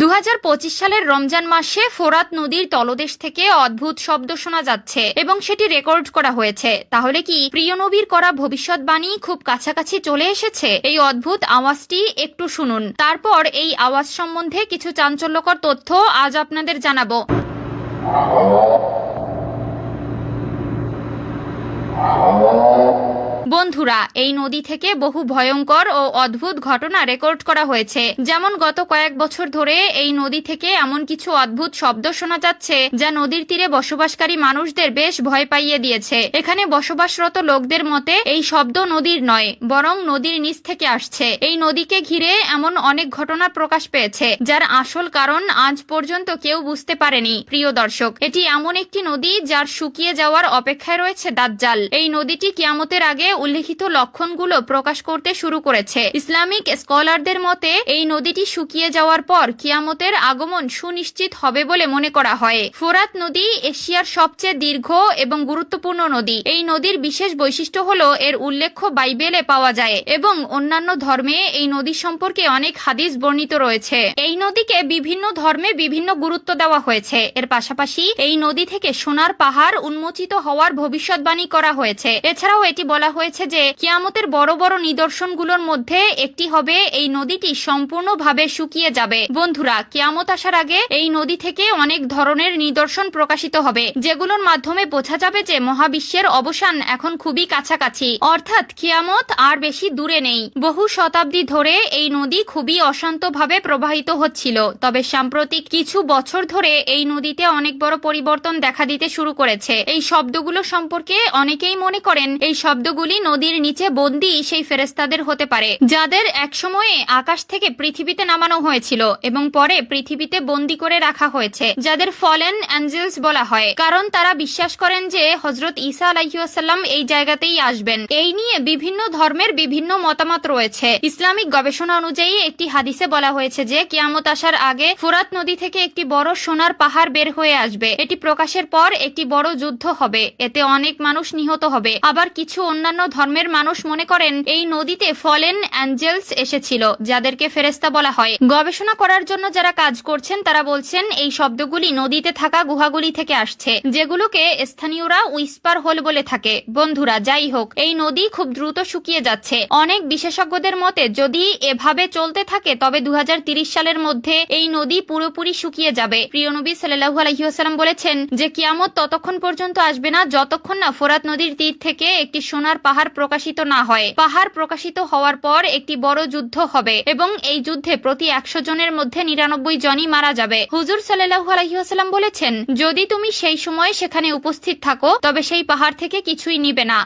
2025 সালের রমজান মাসে ফোরাত নদীর তলদেশ থেকে অদ্ভুত শব্দ শোনা যাচ্ছে এবং সেটি রেকর্ড করা হয়েছে। তাহলে কি প্রিয় নবীর করা ভবিষ্যৎবাণী খুব কাছাকাছি চলে এসেছে? এই অদ্ভুত আওয়াজটি একটু শুনুন, তারপর এই আওয়াজ সম্বন্ধে কিছু চাঞ্চল্যকর তথ্য আজ আপনাদের জানাবো। বন্ধুরা, এই নদী থেকে বহু ভয়ঙ্কর ও অদ্ভুত ঘটনা রেকর্ড করা হয়েছে। যেমন গত কয়েক বছর ধরে এই নদী থেকে এমন কিছু অদ্ভুত শব্দ শোনা যাচ্ছে যা নদীর তীরে বসবাসকারী মানুষদের বেশ ভয় পাইয়ে দিয়েছে। এখানে বসবাসরত লোকদের মতে এই শব্দ নদীর নয়, বরং নদীর নিচ থেকে আসছে। এই নদীকে ঘিরে এমন অনেক ঘটনা প্রকাশ পেয়েছে যার আসল কারণ আজ পর্যন্ত কেউ বুঝতে পারেনি। প্রিয় দর্শক, এটি এমন একটি নদী যার শুকিয়ে যাওয়ার অপেক্ষায় রয়েছে দাজ্জাল। এই নদীটি কিয়ামতের আগে উল্লেখিত লক্ষণগুলো প্রকাশ করতে শুরু করেছে। ইসলামিক স্কলারদের মতে এই নদীটি শুকিয়ে যাওয়ার পর কিয়ামতের আগমন সুনিশ্চিত হবে বলে মনে করা হয়। ফোরাত নদী এশিয়ার সবচেয়ে দীর্ঘ এবং গুরুত্বপূর্ণ নদী। এই নদীর বিশেষ বৈশিষ্ট্য হলো এর উল্লেখ বাইবেলে পাওয়া যায় এবং অন্যান্য ধর্মে এই নদী সম্পর্কে অনেক হাদিস বর্ণিত রয়েছে। এই নদীকে বিভিন্ন ধর্মে বিভিন্ন গুরুত্ব দেওয়া হয়েছে। এর পাশাপাশি এই নদী থেকে সোনার পাহাড় উন্মোচিত হওয়ার ভবিষ্যৎবাণী করা হয়েছে। এছাড়াও এটি বলা হয়েছে যে কিয়ামতের বড় বড় নিদর্শনগুলোর মধ্যে একটি হবে এই নদীটি সম্পূর্ণভাবে শুকিয়ে যাবে। বন্ধুরা, কিয়ামত আসার আগে এই নদী থেকে অনেক ধরনের নিদর্শন প্রকাশিত হবে যেগুলোর মাধ্যমে বোঝা যাবে যে মহাবিশ্বের অবসান এখন খুবই কাছাকাছি, অর্থাৎ কিয়ামত আর বেশি দূরে নেই। বহু শতাব্দী ধরে এই নদী খুবই অশান্তভাবে প্রবাহিত হচ্ছিল, তবে সাম্প্রতিক কিছু বছর ধরে এই নদীতে অনেক বড় পরিবর্তন দেখা দিতে শুরু করেছে। এই শব্দগুলো সম্পর্কে অনেকেই মনে করেন এই শব্দগুলি নদীর নিচে বন্দী সেই ফেরেশতাদের হতে পারে যাদের একসময়ে আকাশ থেকে পৃথিবীতে নামানো হয়েছিল এবং পরে পৃথিবীতে বন্দী করে রাখা হয়েছে, যাদের ফলেন অ্যাঞ্জেলস বলা হয়, কারণ তারা বিশ্বাস করেন যে হযরত ঈসা আলাইহিস সালাম এই জায়গাতেই আসবেন। এই নিয়ে বিভিন্ন ধর্মের বিভিন্ন মতামত রয়েছে। ইসলামিক গবেষণা অনুযায়ী একটি হাদিসে বলা হয়েছে যে কিয়ামত আসার আগে ফোরাত নদী থেকে একটি বড় সোনার পাহাড় বের হয়ে আসবে। এটি প্রকাশের পর একটি বড় যুদ্ধ হবে, এতে অনেক মানুষ নিহত হবে। আবার কিছু অন্যান্য ধর্মের মানুষ মনে করেন এই নদীতে ফলেন অ্যাঞ্জেলস এসেছিল, যাদেরকে ফেরেশতা বলা হয়। গবেষণা করার জন্য যারা কাজ করছেন তারা বলছেন এই শব্দগুলি নদীতে থাকা গুহাগুলি থেকে আসছে, যেগুলোকে স্থানীয়রা উইস্পার হোল বলে থাকে। বন্ধুরা, যাই হোক, এই নদী খুব দ্রুত শুকিয়ে যাচ্ছে। অনেক বিশেষজ্ঞদের মতে যদি এভাবে চলতে থাকে তবে 2030 সালের মধ্যে এই নদী পুরোপুরি শুকিয়ে যাবে। প্রিয় নবী সাল্লাল্লাহু আলাইহি ওয়াসাল্লাম বলেছেন যে কিয়ামত ততক্ষণ পর্যন্ত আসবে না যতক্ষণ না ফোরাত নদীর তীর থেকে একটি সোনার পাহাড় প্রকাশিত না হয়। পাহাড় প্রকাশিত হওয়ার পর একটি বড় যুদ্ধ হবে এবং এই যুদ্ধে প্রতি 100 জনের মধ্যে 99 জনই মারা যাবে। হুজুর সাল্লাল্লাহু আলাইহি ওয়াসাল্লাম বলেছেন, যদি তুমি সেই সময় সেখানে উপস্থিত থাকো তবে সেই পাহাড় থেকে কিছুই নিবে না।